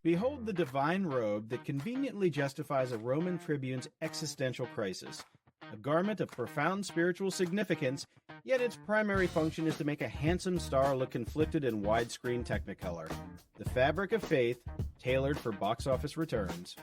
Behold the divine robe that conveniently justifies a Roman tribune's existential crisis. A garment of profound spiritual significance, yet its primary function is to make a handsome star look conflicted in widescreen Technicolor. The fabric of faith, tailored for box office returns.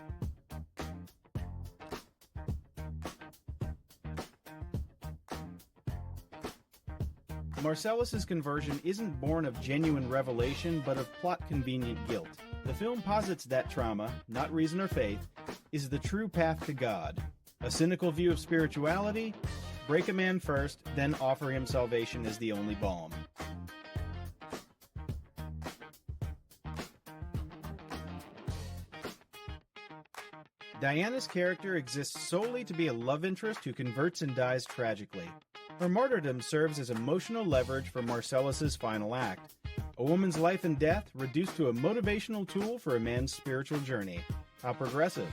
Marcellus's conversion isn't born of genuine revelation, but of plot-convenient guilt. The film posits that trauma, not reason or faith, is the true path to God. A cynical view of spirituality, break a man first, then offer him salvation as the only balm. Diana's character exists solely to be a love interest who converts and dies tragically. Her martyrdom serves as emotional leverage for Marcellus's final act. A woman's life and death reduced to a motivational tool for a man's spiritual journey. How progressive.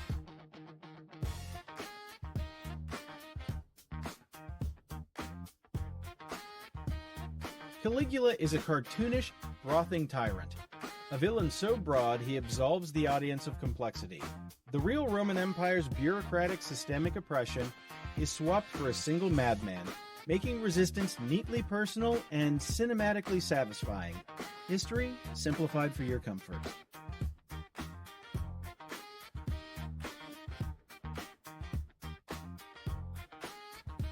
Caligula is a cartoonish, frothing tyrant. A villain so broad he absolves the audience of complexity. The real Roman Empire's bureaucratic systemic oppression is swapped for a single madman, making resistance neatly personal and cinematically satisfying. History simplified for your comfort.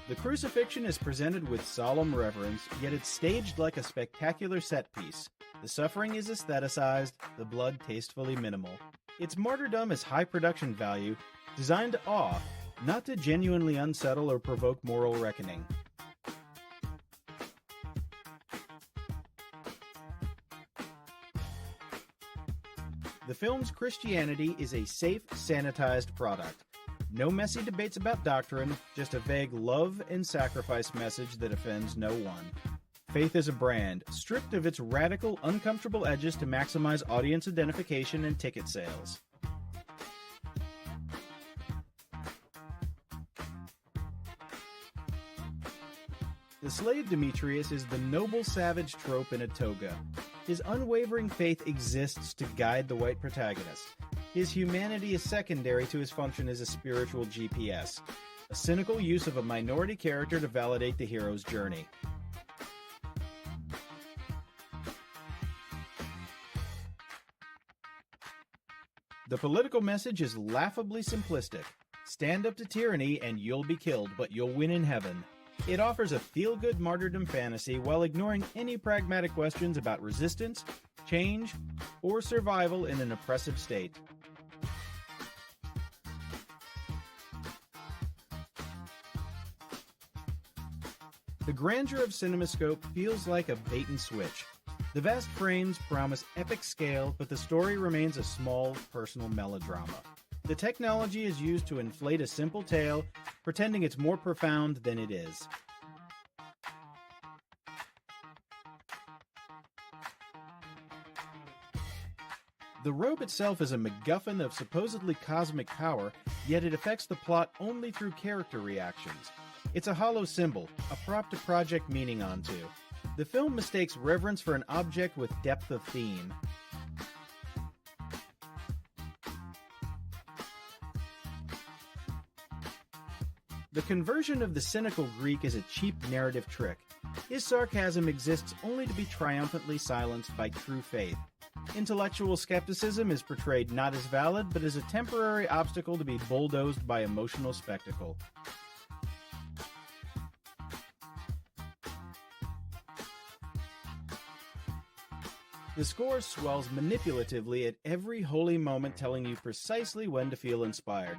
The crucifixion is presented with solemn reverence, yet it's staged like a spectacular set piece. The suffering is aestheticized, the blood tastefully minimal. Its martyrdom is high production value, designed to awe, not to genuinely unsettle or provoke moral reckoning. The film's Christianity is a safe, sanitized product. No messy debates about doctrine, just a vague love and sacrifice message that offends no one. Faith is a brand, stripped of its radical, uncomfortable edges to maximize audience identification and ticket sales. The slave Demetrius is the noble savage trope in a toga. His unwavering faith exists to guide the white protagonist. His humanity is secondary to his function as a spiritual GPS, a cynical use of a minority character to validate the hero's journey. The political message is laughably simplistic. Stand up to tyranny and you'll be killed, but you'll win in heaven. It offers a feel-good martyrdom fantasy while ignoring any pragmatic questions about resistance, change, or survival in an oppressive state. The grandeur of CinemaScope feels like a bait-and-switch. The vast frames promise epic scale, but the story remains a small, personal melodrama. The technology is used to inflate a simple tale, pretending it's more profound than it is. The Robe itself is a MacGuffin of supposedly cosmic power, yet it affects the plot only through character reactions. It's a hollow symbol, a prop to project meaning onto. The film mistakes reverence for an object with depth of theme. The conversion of the cynical Greek is a cheap narrative trick. His sarcasm exists only to be triumphantly silenced by true faith. Intellectual skepticism is portrayed not as valid, but as a temporary obstacle to be bulldozed by emotional spectacle. The score swells manipulatively at every holy moment, telling you precisely when to feel inspired.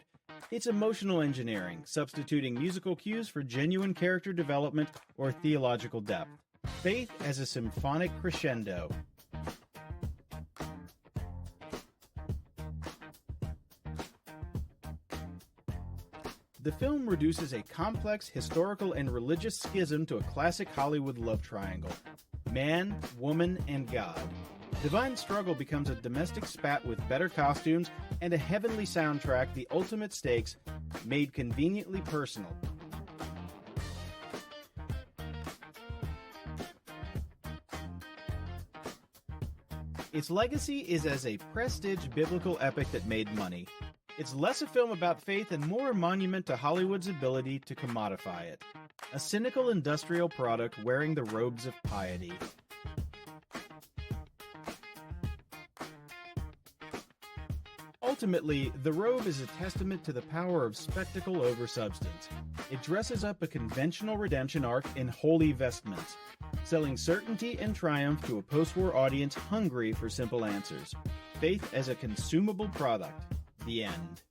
It's emotional engineering, substituting musical cues for genuine character development or theological depth. Faith as a symphonic crescendo. The film reduces a complex historical and religious schism to a classic Hollywood love triangle. Man, woman, and God. Divine struggle becomes a domestic spat with better costumes and a heavenly soundtrack, the ultimate stakes, made conveniently personal. Its legacy is as a prestige biblical epic that made money. It's less a film about faith and more a monument to Hollywood's ability to commodify it. A cynical industrial product wearing the robes of piety. Ultimately, The Robe is a testament to the power of spectacle over substance. It dresses up a conventional redemption arc in holy vestments, selling certainty and triumph to a post-war audience hungry for simple answers. Faith as a consumable product. The end.